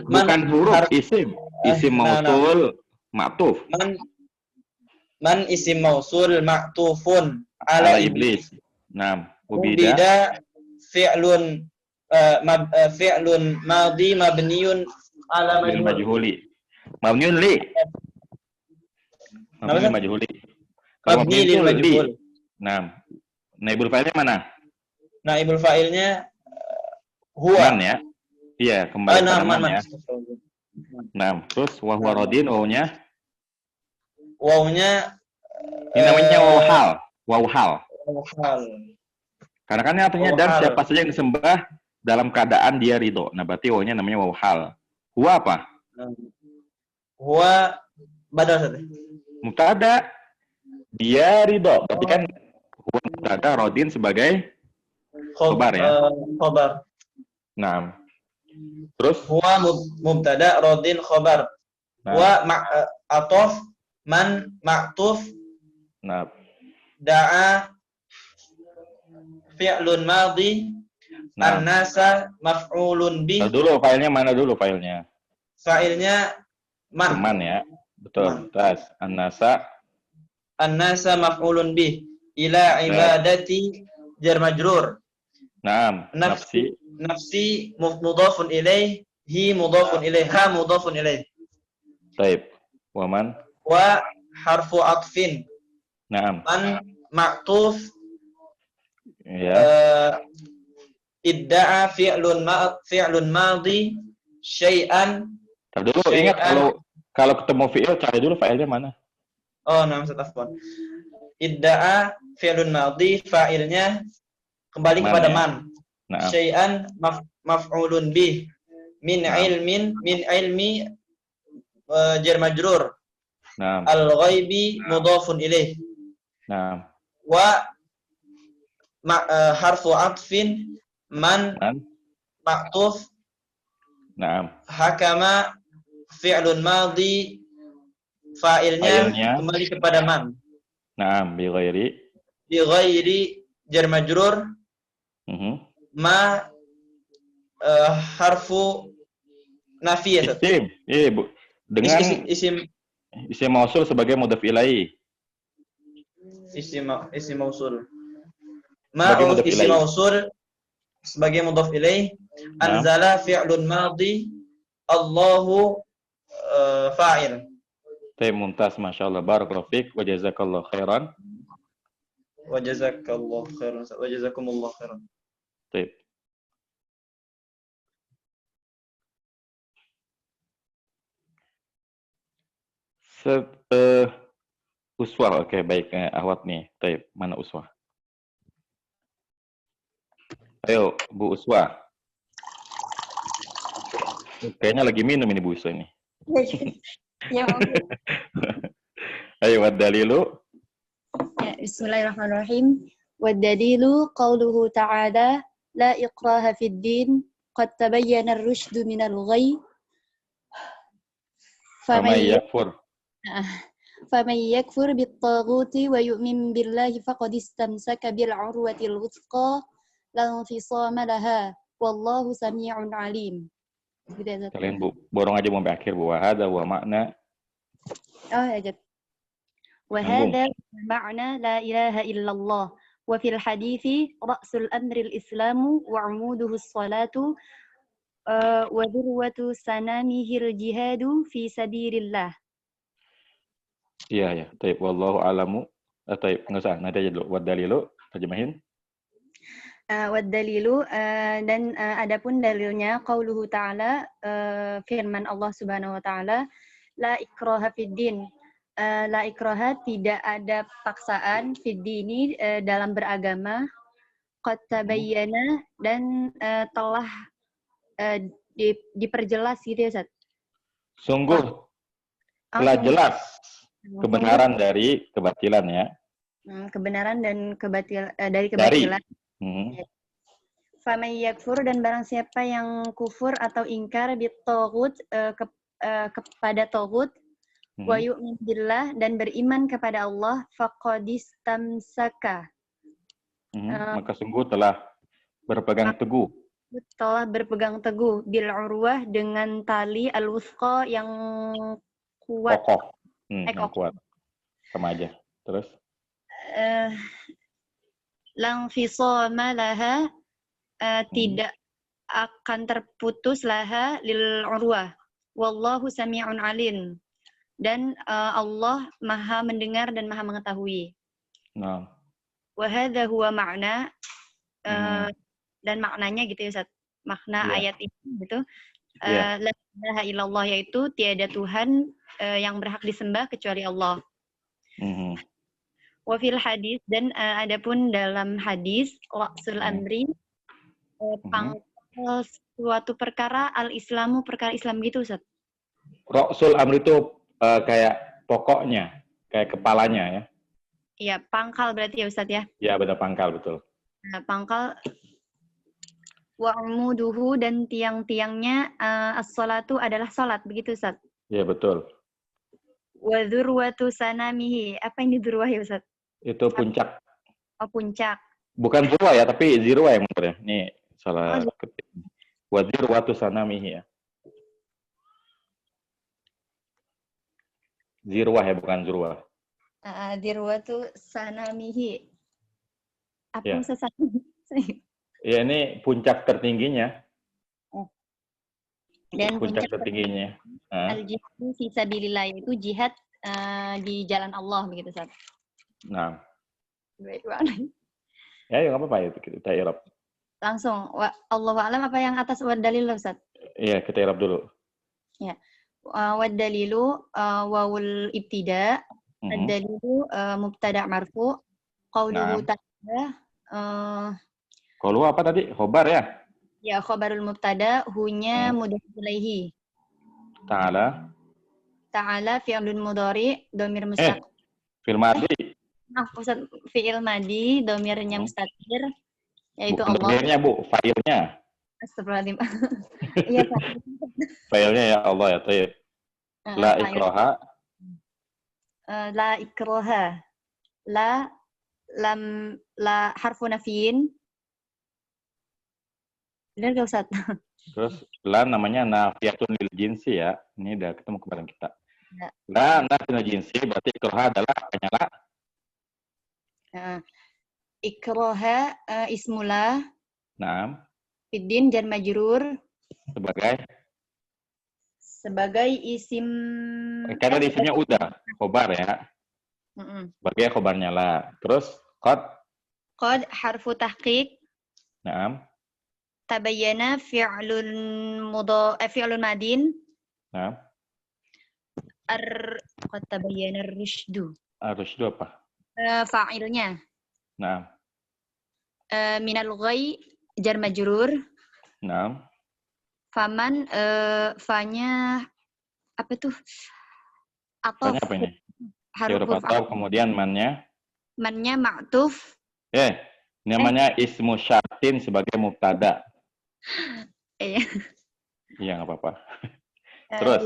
S1: Bukan huruf, isim. Isim mausul, ma'tuf.
S7: Man isim mausul ma'tufun ala iblis.
S1: Nah,
S7: ubida fi'lun fi'lun madhi mabniun ala
S1: majhuli. Mabniun li. Mabniun majhuli. Kalau
S7: mabni lil majhul.
S1: Nah, naibul fa'ilnya mana?
S7: Naibul fa'ilnya huwa.
S1: Man ya. Iya, kembali pada man ya. Nah, terus wa huwa radin wawunya?
S7: Wawunya
S1: ini namanya wawhal. Wawhal. Karena kan artinya dan siapa saja yang disembah dalam keadaan dia ridho. Nah, berarti wawunya namanya wawhal. Huwa apa?
S7: Huwa badal saja.
S1: Mubtada. Dia ridho. Berarti kan huwa mubtada, radin sebagai khobar ya.
S7: Khobar.
S1: Nah. Terus
S7: huwa mubtada, radin khobar. Huwa atof, man ma'tuf.
S1: Nah.
S7: Da'a fi'lun madhi. An-nasa maf'ulun bih.
S1: Dulu filenya mana dulu filenya?
S7: Filenya man.
S1: Man ya. Betul. Tas an-nasa.
S7: An-nasa maf'ulun bih. Ila ibadati jar majrur.
S1: Naam.
S7: Nafsi mudhafun ilaih. Hi mudhafun ilaih. Ha mudhafun ilaih.
S1: Taib. Wa man?
S7: Wa harfu atfin.
S1: Naam.
S7: Man ma'tuf.
S1: Ya.
S7: Idda'a fi'lun madhi syai'an.
S1: Tapi dulu ingat kalau ketemu fi'il cari dulu fa'ilnya mana?
S7: Oh, nama afwan. Idda'a fi'lun madhi, fa'ilnya kembali kepada man. Syai'an maf'ulun bih. Min ilmi jar majrur. Al-ghaibi mudhafun ilaih. Wa harfu atfin man ma'tuf. Hakama fi'lun madhi, fa'ilnya kembali kepada man.
S1: Naam, bi
S7: ghairi jar majrur. Ma harfu nafi ya.
S1: Isim. Dengan isim mausul sebagai mudhaf ilaih.
S7: Isim mausul. Ma isim mausul sebagai mudhaf ilaih. Anzala fi'lun madhi. Allahu fa'il.
S1: Taib, mumtaz, masyaallah, barakallahu fiik wa jazakallahu khairan.
S7: Wa jazakallahu khairan. Wa jazakumullahu khairan.
S1: Taib. Uswah, oke, baik. Ahwat nih. Taib, mana uswah? Ayo, Bu Uswah. Kayaknya lagi minum ini Bu Uswah ini.
S8: Ya,
S1: ayo, wad-dalilu.
S8: Ya, bismillahirrahmanirrahim. Wad-dalilu qauluhu ta'ala la ikraha fid din qad tabayyana ar-rusydu minal ghayy. Faman yakfur bit-taghuti wa yu'min billahi faqad istamsaka bil 'urwatil wuthqa la infisama laha wallahu samii'un 'alim.
S1: Kalian Bu, borong aja sampai akhir Bu. Wahada wa makna.
S8: Oh, ya. Wahada makna la ilaha illallah. Wa fil hadithi ra'sul amril islamu wa 'umuduhu as-salatu wa dhurwatu sanamihil jihadu fi sabilillah.
S1: Iya ya, taib, wallahu alamu. Taib, enggak usah, nanti aja dulu. Wad dalilu, terjemahin.
S8: Wad dalilu, dan adapun dalilnya qauluhu ta'ala, firman Allah Subhanahu wa taala, la ikraha fid din. La ikraha, tidak ada paksaan fid dini, dalam beragama. Qad tabayyana, dan telah diperjelas gitu ya, Ustaz.
S1: Sungguh telah jelas kebenaran dari kebatilan ya.
S8: kebenaran dan dari kebatilan.
S1: Mhm.
S8: Faman yakfur, dan barang siapa yang kufur atau ingkar bitaghut, kepada taghut, wa yu'min billah, dan beriman kepada Allah, faqadistamsaka,
S1: Maka sungguh telah berpegang teguh.
S8: telah berpegang teguh bil urwah, dengan tali al-wuthqa yang kuat.
S1: Kokoh. Yang
S8: Kokoh.
S1: kuat. Sama aja. Terus?
S8: Lang fisama laha, tidak akan terputus laha lil urwah. Wallahu sami'un alim. Dan Allah Maha mendengar dan Maha mengetahui.
S1: Nah.
S8: Wa hadza huwa ma'na, dan maknanya gitu ya Ustaz. Makna ayat ini gitu. La ilaha illallah, yaitu tiada Tuhan yang berhak disembah kecuali Allah. Wa fil hadis, dan adapun dalam hadis ra'sul amri, pangkal suatu perkara, al-islamu, perkara Islam gitu Ustaz.
S1: Ra'sul amri itu kayak pokoknya, kayak kepalanya ya.
S8: Iya, pangkal berarti ya Ustaz ya.
S1: Ya, benar, pangkal, betul.
S8: Nah, pangkal wa umuduhu, dan tiang-tiangnya as-salatu adalah salat, begitu Ustaz.
S1: Iya, betul.
S8: Wa dzurwatu sanamihi. Apa ini dzurwah ya Ustaz?
S1: Itu puncak.
S8: Oh, puncak.
S1: Bukan dzurwah ya, tapi zirwah yang benar ya. Nih, salah ketik. Wa dzurwatu sanamihi ya. Zirwah ya, bukan zurwah.
S8: Dzurwatu sanamihi. Apa Ustaz?
S1: Ya, ini puncak tertingginya.
S8: Dan
S1: puncak tertingginya.
S8: Al-jihad fi sabilillah, itu jihad di jalan Allah, begitu Ustaz.
S1: Nah.
S8: Baik.
S1: Ya, nggak apa-apa ya, kita i'rab.
S8: Langsung, Allahu a'lam, apa yang atas wad dalil Ustaz?
S1: Iya, kita i'rab dulu.
S8: Ya. Wad dalilu wawul ibtida, ad-dalilu mubtada' marfu, qauluhu ta'ala.
S1: Qaulu apa tadi? Khobar ya?
S8: Ya, khabarul mubtada, hunya mudhaf ilaihi.
S1: Ta'ala.
S8: Ta'ala fi'lun mudhari, dhamir mustaqil.
S1: Fi'il madhi.
S8: Ustaz, fi'il madhi, dhamirnya mustatir, yaitu
S1: bukan
S8: Allah.
S1: Dhamirnya, Bu, fa'ilnya.
S8: Astagfirullahaladzim. Iya, Pak.
S1: Fa'ilnya ya Allah ya, tayyib. La ikraha.
S8: La ikraha. La harfu nafiin. Benar gak Ustaz?
S1: Terus la namanya nafiyatun lil jinsi ya. Ini udah ketemu kemarin kita.
S8: Ya.
S1: La nafiyatun lil jinsi, berarti ikraha adalah apanya la?
S8: Ikraha ismula.
S1: Naam.
S8: Fiddin jar majrur. Sebagai isim.
S1: Karena isimnya udah khobar ya. Sebagai khobarnya la. Terus qad.
S8: Qad harfu tahqiq.
S1: Naam.
S8: Tabayyana fi'lun madin.
S1: Naam.
S8: Qad tabayyana ar-rusydu.
S1: Ar-rusydu apa?
S8: Fa'ilnya.
S1: Naam.
S8: Minal ghai jar majrur.
S1: Naam.
S8: Faman, fa-nya apa tuh? Atof.
S1: Fa-nya apa ini?
S8: Haruf
S1: atau kemudian man-nya?
S8: Man-nya ma'tuf.
S1: Namanya ismu syartin sebagai mubtada.
S8: Iya.
S1: Iya, nggak apa-apa. Terus?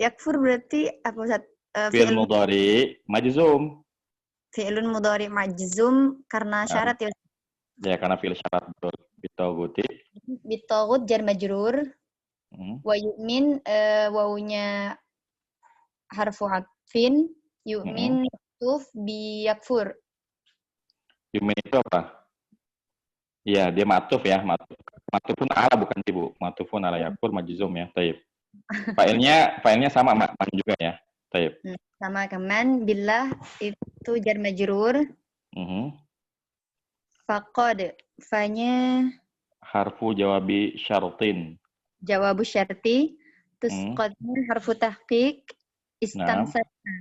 S8: Yakfur berarti apa Ustaz?
S1: Fi'il mudhari majzum.
S8: Fi'ilun mudhari majzum karena syarat ya.
S1: Ya, karena fi'il syarat, betul. Bitaghuti.
S8: Bitaghut jar majrur. Wa yu'min, wawunya harfu atfin. Yu'min tuf bi yakfur.
S1: Yu'min itu apa? Iya, dia matuf ya. Matufun ala bukan ibu. Matufun ala yakfur majzum ya. Taib. Failnya sama man juga ya. Taib.
S8: Sama keman billah itu jar majrur. Faqad, fa-nya
S1: harfu jawabi syartin.
S8: Jawabu syarti. Terus qadnya harfu tahqiq. Istamsaka.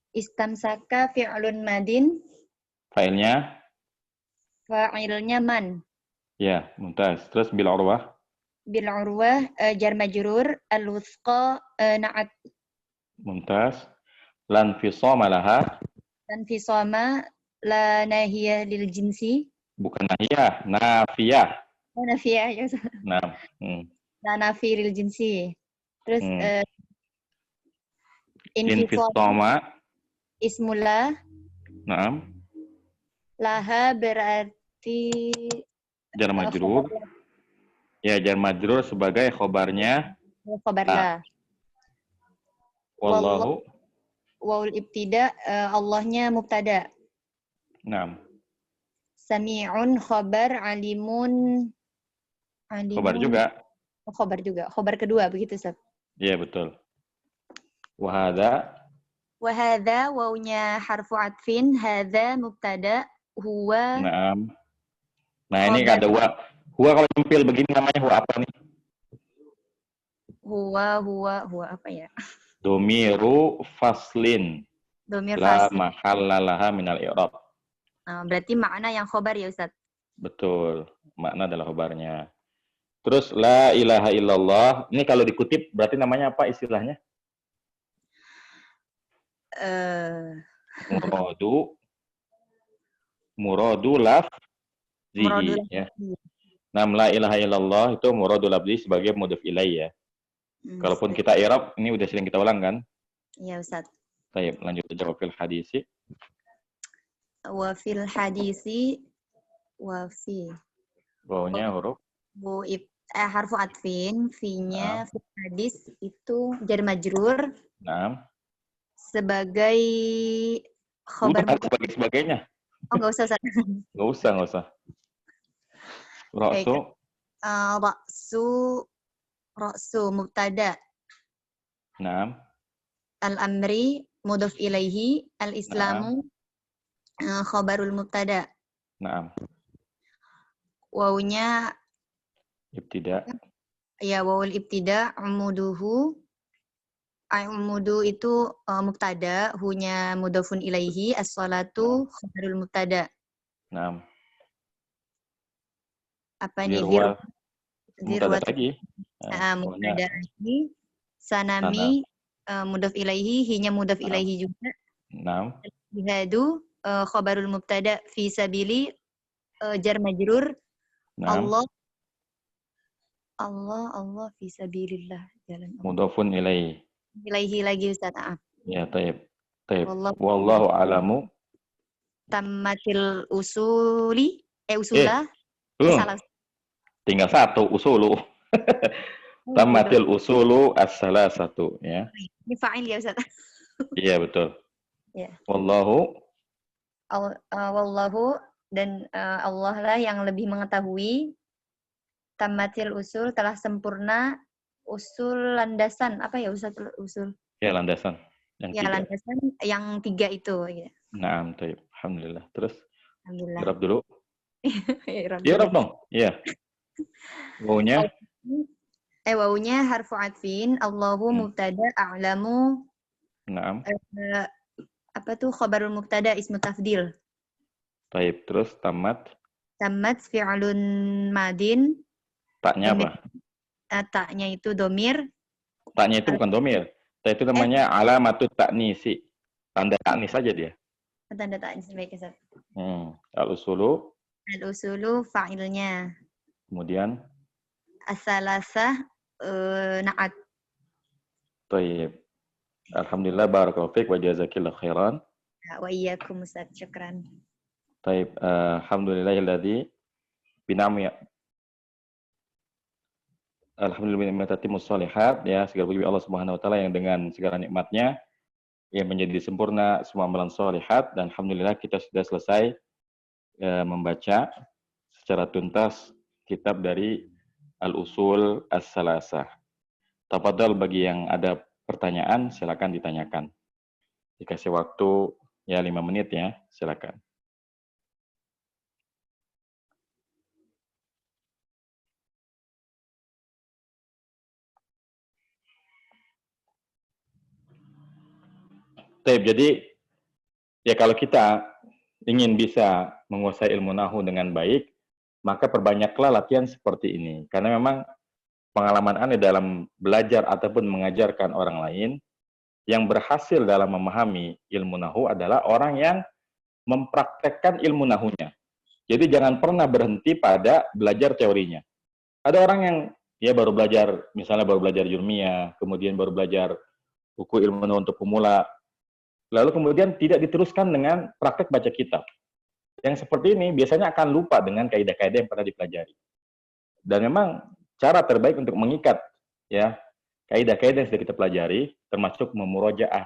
S8: Istamsaka fi'lun madin.
S1: Fa'ilnya
S8: man.
S1: Ya, mumtaz. Terus bil urwah?
S8: Bil urwah jar majrur, al-wuthqa na'at.
S1: Mumtaz. Lan fisama laha?
S8: Fisoma la nahiyah lil jinsi.
S1: Bukan nahiyah, nafiyah.
S8: Oh, nafiyah ya.
S1: Nah,
S8: La nafi lil jinsi. Terus
S1: infistoma.
S8: Ismullah.
S1: Naam.
S8: Laha berarti
S1: Jar majrur. Ya, jar majrur sebagai khobarnya.
S8: Khobarlah.
S1: Wallahu.
S8: Waul ibtida Allahnya mubtada.
S1: Naam.
S8: Sami'un khobar, alimun.
S1: Khobar juga.
S8: Khobar juga. Khobar kedua begitu, Ustaz.
S1: Iya, betul. Wahada.
S8: Wahada wawnya harfu atfin, hadza mubtada, huwa.
S1: Naam. Nah, ini ada huwa. Huwa kalau tampil begini namanya huwa apa nih?
S8: Huwa apa ya?
S1: Domiru faslin.
S8: Domir
S1: La
S8: faslin.
S1: mahalla laha minal i'rab.
S8: Berarti makna yang khobar ya, Ustaz?
S1: Betul. Makna adalah khobarnya. Terus la ilaha illallah. Ini kalau dikutip berarti namanya apa istilahnya? Muradu lafzihi ya. Nam la ilaha illallah itu muradu lafzi sebagai mudhaf ilaih ya. Kalaupun kita i'rab, ini udah sering kita ulang kan?
S8: Iya, Ustaz.
S1: Baik, lanjut aja wa fil hadisi.
S8: Wa fil hadisi wa fi.
S1: Wawnya huruf
S8: Harfu atfin, fi-nya fil hadis itu jar majrur.
S1: Naam.
S8: Sebagai khobar
S1: sebagainya.
S8: Oh, enggak usah, Ustaz.
S1: Enggak usah.
S8: Ra'su mubtada.
S1: Naam.
S8: Al-amri mudhaf ilaihi, al-islamu khabarul mubtada.
S1: Naam.
S8: Wawunya
S1: ibtida.
S8: Ya, wawul ibtida, umuduhu. Umudu itu mubtada, hunya mudhafun ilaihi, as-salatu khabarul mubtada.
S1: Naam.
S8: Apa nih?
S1: Mubtada lagi.
S8: Mubtada lagi. Sanami mudhaf ilaihi, hinya mudhaf ilaihi juga.
S1: Naam.
S8: Jihadu khabarul mubtada, fi sabili jar majrur.
S1: Naam.
S8: Allah fi sabilillah, jalan Allah.
S1: Mudhafun ilaihi.
S8: Ilaihi lagi, Ustaz.
S1: Ya, taib. Wallahu a'lamu.
S8: Tammatil usuli usulah.
S1: Salah. Tinggal satu usulu. Tammatil usulu as-salasatu ya.
S8: Ini fa'il ya, Ustaz.
S1: Iya, betul.
S8: Ya.
S1: Wallahu
S8: dan Allah lah yang lebih mengetahui. Tammatil usul telah sempurna usul landasan. Apa ya, Ustaz, usul?
S1: Ya, landasan.
S8: Landasan yang 3 itu ya.
S1: Naam, taib. Alhamdulillah. Terus
S8: Alhamdulillah.
S1: Irab dulu. Irab dong. Iya. Wawunya
S8: wawunya harfu atfin, Allahu mubtada, a'lamu.
S1: Naam.
S8: Apa tuh khabarul mubtada, ismu tafdil.
S1: Taib. Terus tamat.
S8: Tamat fi'lun madin.
S1: Taknya apa?
S8: Taknya itu domir.
S1: Taknya itu bukan domir. Tak itu namanya alamatut taknisi. Tanda taknis saja dia.
S8: Tanda taknis, baik, Ustaz.
S1: Al-usulu.
S8: Al-usulu fa'ilnya.
S1: Kemudian
S8: as-salasah na'at.
S1: Taib. Alhamdulillah, barakallahu fiik wa jazakillahu khairan.
S8: Wa iyyakum, Ustaz. Syukran.
S1: Taib. Alhamdulillahilladzi bina'mi Alhamdulillah tatimmus sholihat ya, segala puji Allah Subhanahu wa taala yang dengan segala nikmatnya yang menjadi sempurna semua amalan sholihat, dan alhamdulillah kita sudah selesai membaca secara tuntas kitab dari Al-Usul As-Salasah. Tafadhal, bagi yang ada pertanyaan silakan ditanyakan. Dikasih waktu ya 5 menit ya, silakan. Jadi ya kalau kita ingin bisa menguasai ilmu nahwu dengan baik, maka perbanyaklah latihan seperti ini. Karena memang pengalaman Anda dalam belajar ataupun mengajarkan orang lain yang berhasil dalam memahami ilmu nahu adalah orang yang mempraktekkan ilmu nahunya. Jadi jangan pernah berhenti pada belajar teorinya. Ada orang yang ya baru belajar, misalnya baru belajar jurmiyah, kemudian baru belajar buku ilmu nahu untuk pemula, lalu kemudian tidak diteruskan dengan praktek baca kitab. Yang seperti ini biasanya akan lupa dengan kaidah-kaidah yang pernah dipelajari. Dan memang cara terbaik untuk mengikat ya kaidah-kaidah yang sudah kita pelajari, termasuk memurojaah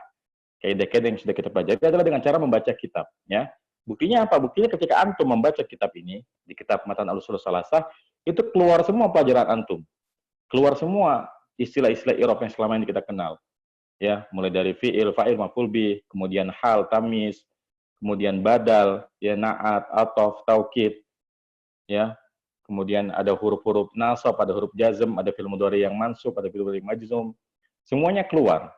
S1: kaidah-kaidah yang sudah kita pelajari adalah dengan cara membaca kitab. Ya, buktinya apa? Buktinya ketika antum membaca kitab ini di kitab Matan Al-Ushul Salasah, itu keluar semua pelajaran antum, keluar semua istilah-istilah i'rab yang selama ini kita kenal. Ya, mulai dari fi'il, fa'il, maf'ul bih, kemudian hal, tamyiz, kemudian badal, ya na'at, ataf, taukid, ya. Kemudian ada huruf-huruf nasab, ada huruf jazm, ada fi'il mudhari yang mansub, ada fi'il mudhari majzum. Semuanya keluar.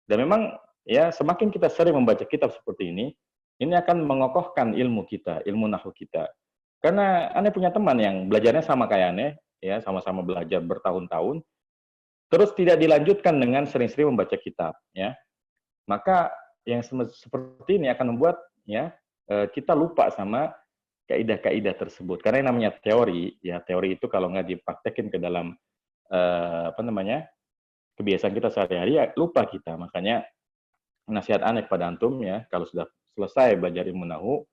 S1: Dan memang ya semakin kita sering membaca kitab seperti ini akan mengokohkan ilmu kita, ilmu nahwu kita. Karena Ane punya teman yang belajarnya sama kayak Ane, ya sama-sama belajar bertahun-tahun, terus tidak dilanjutkan dengan sering-sering membaca kitab, ya. Maka yang seperti ini akan membuat ya kita lupa sama kaidah-kaidah tersebut. Karena yang namanya teori, ya teori itu kalau nggak dipraktekin ke dalam kebiasaan kita sehari-hari, ya lupa kita. Makanya nasihat Ane kepada antum ya, kalau sudah selesai belajar ilmu nahwu,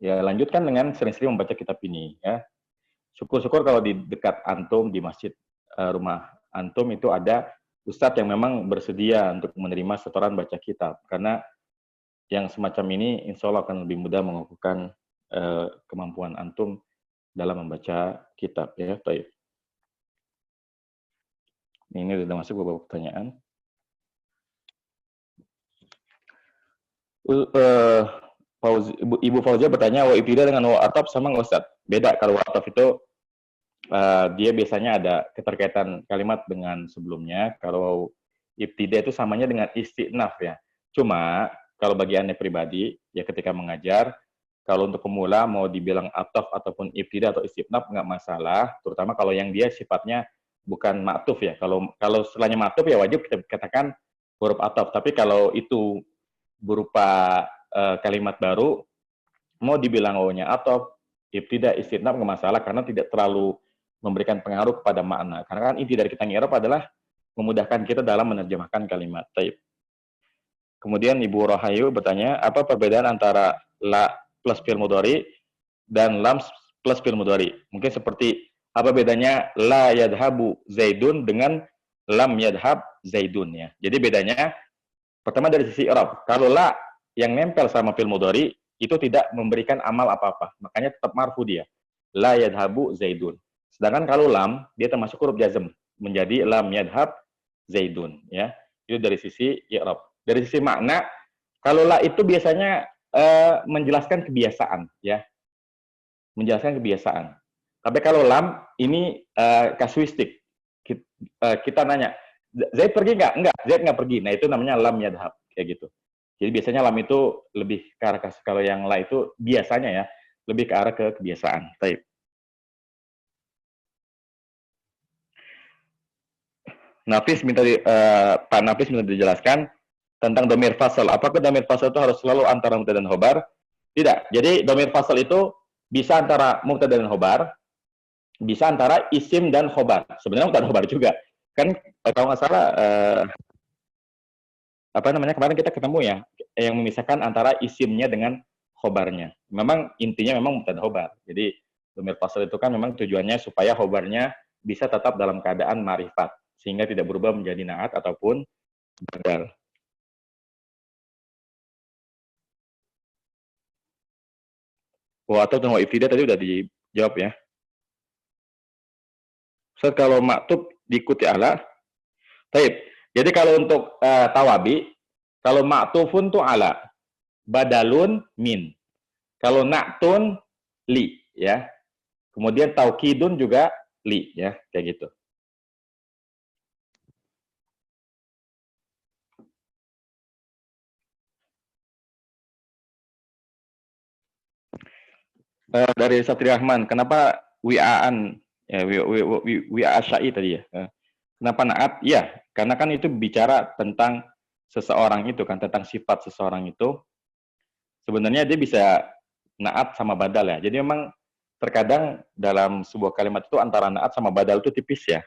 S1: ya lanjutkan dengan sering-sering membaca kitab ini. Ya, syukur-syukur kalau di dekat antum di masjid rumah antum itu ada ustadz yang memang bersedia untuk menerima setoran baca kitab. Karena yang semacam ini insya Allah akan lebih mudah mengukuhkan kemampuan antum dalam membaca kitab. Ya, baik. Ini sudah masuk beberapa pertanyaan. Ibu Fauzia bertanya, wa ibtidah dengan wa ataf sama nggak Ustaz? Beda. Kalau wa ataf itu dia biasanya ada keterkaitan kalimat dengan sebelumnya. Kalau ibtidah itu samanya dengan istinaf ya. Cuma kalau bagi Anda pribadi ya ketika mengajar, kalau untuk pemula mau dibilang ataf ataupun ibtidah atau istinaf nggak masalah. Terutama kalau yang dia sifatnya bukan ma'tuf ya. Kalau setelahnya ma'tuf ya wajib kita katakan huruf ataf. Tapi kalau itu berupa kalimat baru, mau dibilang wawunya ataf, ibtidah, istinaf nggak masalah karena tidak terlalu memberikan pengaruh kepada makna. Karena kan inti dari kita ngi'rab adalah memudahkan kita dalam menerjemahkan kalimat. Taib. Kemudian Ibu Rohayu bertanya, apa perbedaan antara la plus fi'il mudhari dan lam plus fi'il mudhari? Mungkin seperti apa bedanya la yadhabu zaidun dengan lam yadhab zaidun ya. Jadi bedanya pertama dari sisi i'rab. Kalau la yang nempel sama fi'il mudhari itu tidak memberikan amal apa-apa. Makanya tetap marfu dia. La yadhabu zaidun. Sedangkan kalau lam dia termasuk huruf jazm menjadi lam yadhab zaidun ya. Itu dari sisi i'rab. Dari sisi makna, kalau la itu biasanya menjelaskan kebiasaan ya. Menjelaskan kebiasaan. Tapi kalau lam ini kasuistik. Kita nanya, Zaid pergi nggak? Enggak, Zaid nggak pergi. Nah itu namanya lam yadhab kayak gitu. Jadi biasanya lam itu lebih ke arah kalau yang la itu biasanya ya lebih ke arah ke kebiasaan. Taib. Pak Nafis minta dijelaskan tentang domir fasal. Apakah domir fasal itu harus selalu antara mubtada dan khobar? Tidak. Jadi domir fasal itu bisa antara mubtada dan khobar, bisa antara isim dan khobar. Sebenarnya mubtada khobar juga. Kan kalau nggak salah kemarin kita ketemu ya yang memisahkan antara isimnya dengan khobarnya. Memang intinya memang mubtada khobar. Jadi domir fasal itu kan memang tujuannya supaya khobarnya bisa tetap dalam keadaan ma'rifat sehingga tidak berubah menjadi na'at ataupun badal. Atau tentang ibtidah tadi udah dijawab ya. Ustaz, kalau maktub diikuti ala. Taib. Jadi kalau untuk tawabi, kalau maktufun tuh ala, badalun min. Kalau na'tun li ya. Kemudian taukidun juga li ya, kayak gitu. Dari Satri Rahman, kenapa wi'aan ya wi'a syai tadi ya? Kenapa na'at? Ya, karena kan itu bicara tentang seseorang itu kan, tentang sifat seseorang itu, sebenarnya dia bisa naat sama badal ya. Jadi memang terkadang dalam sebuah kalimat itu antara naat sama badal itu tipis ya.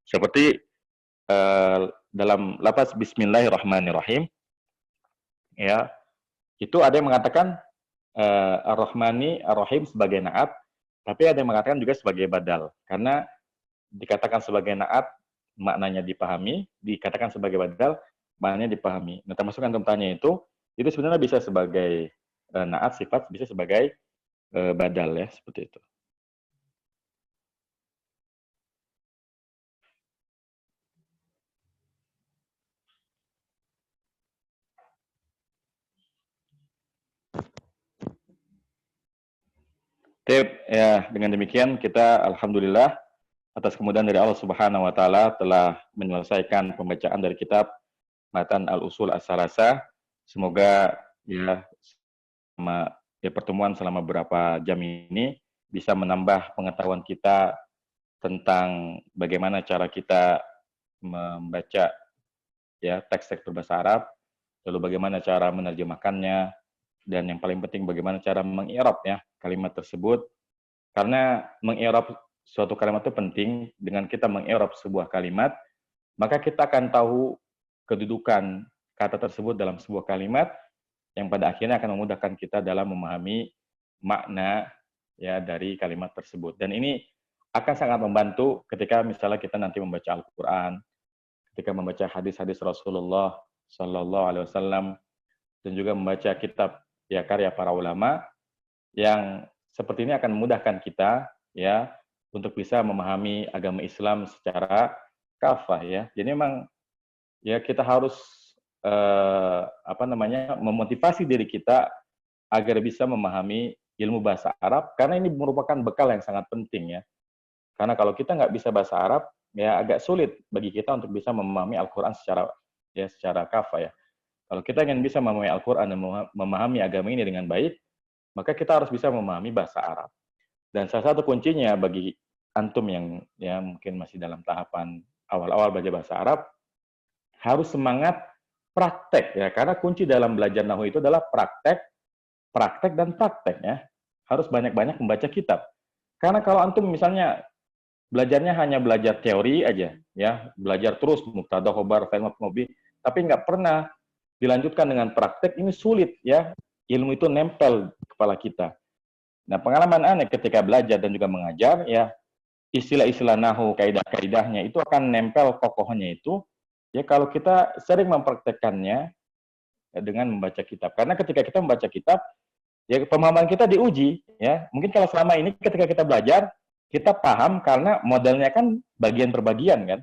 S1: Seperti dalam lafaz Bismillahirrahmanirrahim, ya, itu ada yang mengatakan Ar-Rahmani Ar-Rahim sebagai naat, tapi ada yang mengatakan juga sebagai badal. Karena dikatakan sebagai naat, maknanya dipahami, dikatakan sebagai badal, maknanya dipahami. Nah, termasuk antum tanya itu sebenarnya bisa sebagai naat sifat, bisa sebagai badal ya, seperti itu. Ya, dengan demikian kita alhamdulillah atas kemudahan dari Allah Subhanahu wa taala telah menyelesaikan pembacaan dari kitab Matan Al-Usul As-Salasa. Semoga ya pertemuan selama beberapa jam ini bisa menambah pengetahuan kita tentang bagaimana cara kita membaca ya teks-teks berbahasa Arab, lalu bagaimana cara menerjemahkannya, dan yang paling penting bagaimana cara mengi'rab ya kalimat tersebut. Karena mengi'rab suatu kalimat itu penting. Dengan kita mengi'rab sebuah kalimat, maka kita akan tahu kedudukan kata tersebut dalam sebuah kalimat yang pada akhirnya akan memudahkan kita dalam memahami makna ya dari kalimat tersebut. Dan ini akan sangat membantu ketika misalnya kita nanti membaca Al-Qur'an, ketika membaca hadis-hadis Rasulullah Sallallahu Alaihi Wasallam, dan juga membaca kitab ya karya para ulama yang seperti ini akan memudahkan kita ya untuk bisa memahami agama Islam secara kafah ya. Jadi memang ya kita harus memotivasi diri kita agar bisa memahami ilmu bahasa Arab, karena ini merupakan bekal yang sangat penting ya. Karena kalau kita nggak bisa bahasa Arab, ya agak sulit bagi kita untuk bisa memahami Al-Quran secara kafah ya. Kalau kita ingin bisa memahami Al-Quran dan memahami agama ini dengan baik, maka kita harus bisa memahami bahasa Arab. Dan salah satu kuncinya bagi antum yang ya mungkin masih dalam tahapan awal-awal belajar bahasa Arab, harus semangat praktek ya. Karena kunci dalam belajar nahwu itu adalah praktek dan praktek ya. Harus banyak-banyak membaca kitab. Karena kalau antum misalnya belajarnya hanya belajar teori aja ya, belajar terus mubtada, khobar, fa'il, maf'ul bih, tapi nggak pernah dilanjutkan dengan praktek, ini sulit ya, ilmu itu nempel di kepala kita. Nah, pengalaman aneh ketika belajar dan juga mengajar ya, istilah-istilah nahwu, kaidah-kaidahnya itu akan nempel kokohnya itu ya kalau kita sering mempraktekkannya ya, dengan membaca kitab. Karena ketika kita membaca kitab ya pemahaman kita diuji ya. Mungkin kalau selama ini ketika kita belajar kita paham karena modelnya kan bagian per bagian kan.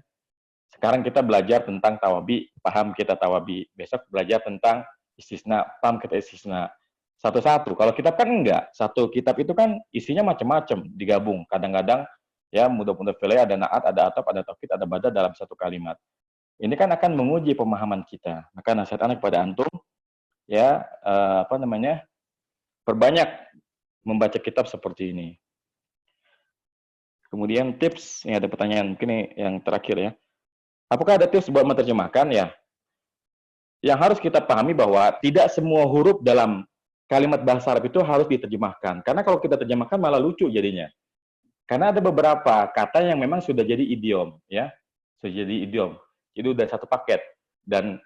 S1: Sekarang kita belajar tentang tawabi, paham kita tawabi. Besok belajar tentang istisna, paham kita istisna. Satu-satu. Kalau kitab kan enggak. Satu kitab itu kan isinya macam-macam, digabung. Kadang-kadang ya mudah-mudahan fileh ada naat, ada ataf, ada taukid, ada badal dalam satu kalimat. Ini kan akan menguji pemahaman kita. Maka nasihat anak kepada antum ya perbanyak membaca kitab seperti ini. Kemudian tips, ini ada pertanyaan mungkin ini yang terakhir ya. Apakah ada tips buat menerjemahkan ya? Yang harus kita pahami bahwa tidak semua huruf dalam kalimat bahasa Arab itu harus diterjemahkan. Karena kalau kita terjemahkan malah lucu jadinya. Karena ada beberapa kata yang memang sudah jadi idiom ya. Sudah jadi idiom. Jadi udah satu paket dan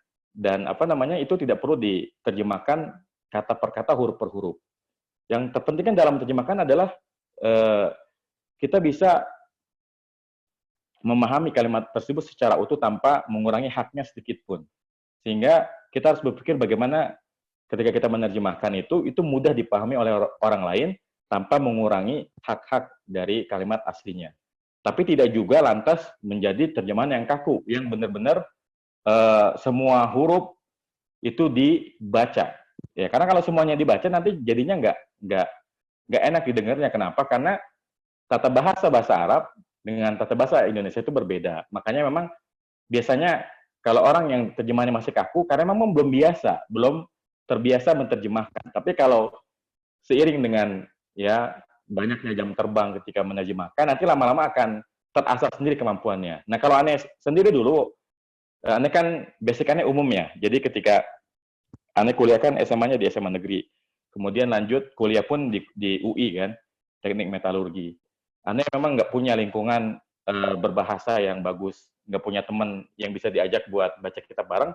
S1: itu tidak perlu diterjemahkan kata per kata, huruf per huruf. Yang terpenting kan dalam terjemahkan adalah kita bisa memahami kalimat tersebut secara utuh tanpa mengurangi haknya sedikit pun. Sehingga kita harus berpikir bagaimana ketika kita menerjemahkan itu mudah dipahami oleh orang lain tanpa mengurangi hak-hak dari kalimat aslinya. Tapi tidak juga lantas menjadi terjemahan yang kaku, yang benar-benar semua huruf itu dibaca. Ya, karena kalau semuanya dibaca nanti jadinya nggak enak didengarnya. Kenapa? Karena tata bahasa Arab dengan tata bahasa Indonesia itu berbeda. Makanya memang biasanya kalau orang yang terjemahannya masih kaku, karena memang belum terbiasa menerjemahkan. Tapi kalau seiring dengan ya banyaknya jam terbang ketika menerjemahkan, nanti lama-lama akan terasah sendiri kemampuannya. Nah, kalau aneh sendiri dulu, Ane kan basic-ane umum ya. Jadi ketika Ane kuliah kan SMA-nya di SMA negeri. Kemudian lanjut kuliah pun di UI kan, teknik metalurgi. Ane memang nggak punya lingkungan berbahasa yang bagus, nggak punya teman yang bisa diajak buat baca kitab bareng.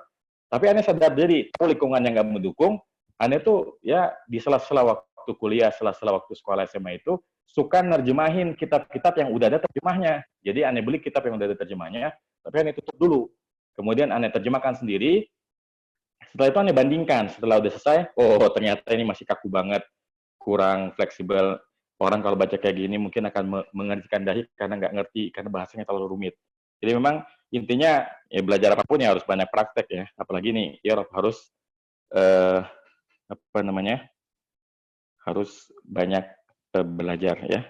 S1: Tapi Ane sadar diri, kalau lingkungan yang nggak mendukung, Ane tuh ya di sela-sela waktu kuliah, sela-sela waktu sekolah SMA itu suka nerjemahin kitab-kitab yang udah ada terjemahnya. Jadi Ane beli kitab yang udah ada terjemahnya, tapi Ane tutup dulu. Kemudian Ane terjemahkan sendiri. Setelah itu Ane bandingkan. Setelah udah selesai, oh ternyata ini masih kaku banget, kurang fleksibel. Orang kalau baca kayak gini mungkin akan mengerjakan dahi karena nggak ngerti, karena bahasanya terlalu rumit. Jadi memang intinya ya belajar apapun ya harus banyak praktek ya. Apalagi nih, ya harus harus banyak belajar ya.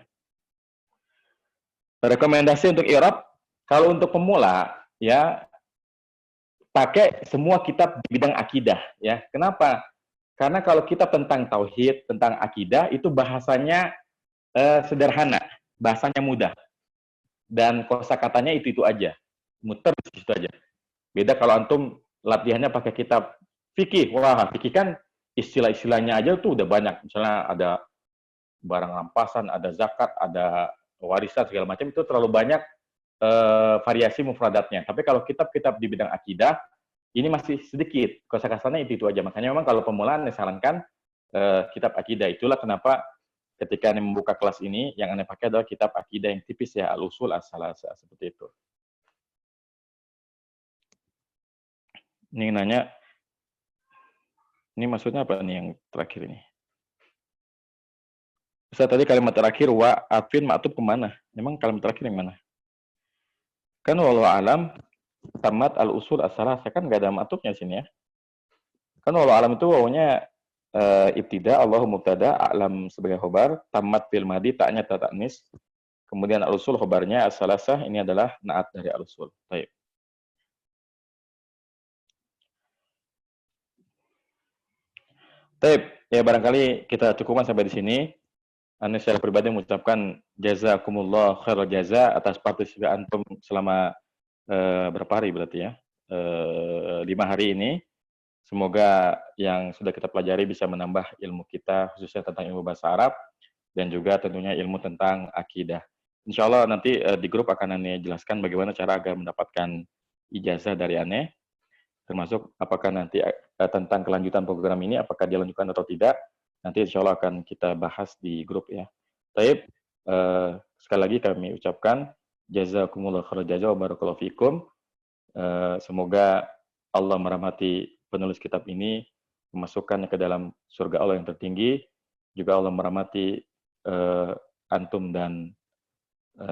S1: Rekomendasi untuk i'rab, kalau untuk pemula ya pakai semua kitab di bidang akidah ya. Kenapa? Karena kalau kitab tentang tauhid, tentang akidah itu bahasanya sederhana, bahasanya mudah. Dan kosakatanya itu aja. Muter di situ aja. Beda kalau antum latihannya pakai kitab fikih. Wah, fikih kan istilah-istilahnya aja tuh udah banyak. Misalnya ada barang rampasan, ada zakat, ada warisan segala macam, itu terlalu banyak variasi mufradatnya. Tapi kalau kitab-kitab di bidang akidah ini masih sedikit, kosakatanya itu aja. Makanya memang kalau pemula Ane sarankan kitab akidah. Itulah kenapa ketika Ane membuka kelas ini yang Ane pakai adalah kitab akidah yang tipis ya, al-usul as-salasah, seperti itu. Ini nanya, ini maksudnya apa nih yang terakhir ini? Ustaz, tadi kalimat terakhir wa afin ma'tub kemana? Memang kalimat terakhir yang mana? Kan wallahu alam tamat al-usul as-salasah, kan nggak ada ma'tubnya sini ya. Kan wallahu alam itu wawunya ibtida, Allahu mubtada, a'lam sebagai khobar, tamat fil madi, ta'nya ta'nis. Kemudian al-usul khobarnya as-salasah, ini adalah na'at dari al-usul. Baik. Baik, ya barangkali kita cukupkan sampai di sini. Ane secara pribadi mengucapkan jazakumullah khairal jaza atas partisipasi antum selama berapa hari berarti ya? 5 hari ini. Semoga yang sudah kita pelajari bisa menambah ilmu kita, khususnya tentang ilmu bahasa Arab, dan juga tentunya ilmu tentang akidah. Insya Allah nanti di grup akan Ane jelaskan bagaimana cara agar mendapatkan ijazah dari Ane, termasuk apakah nanti tentang kelanjutan program ini, apakah dilanjutkan atau tidak, nanti insya Allah akan kita bahas di grup ya. Baik, sekali lagi kami ucapkan jazakumullah khairal jaza wa barakallahu fikum. Semoga Allah merahmati penulis kitab ini, memasukkannya ke dalam surga Allah yang tertinggi. Juga Allah merahmati antum dan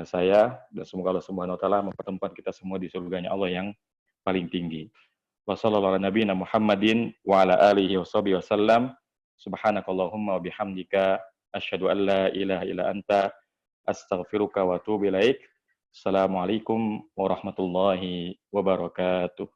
S1: saya, dan semoga Allah Subhanahu wa taala mempertemukan kita semua di surganya Allah yang paling tinggi. Wassallallahu ala nabiyina Muhammadin wa ala alihi washabihi wasallam. Subhanakallahumma wa bihamdika asyhadu an la ilaha illa anta astaghfiruka wa atubu ilaik. Assalamualaikum warahmatullahi wabarakatuh.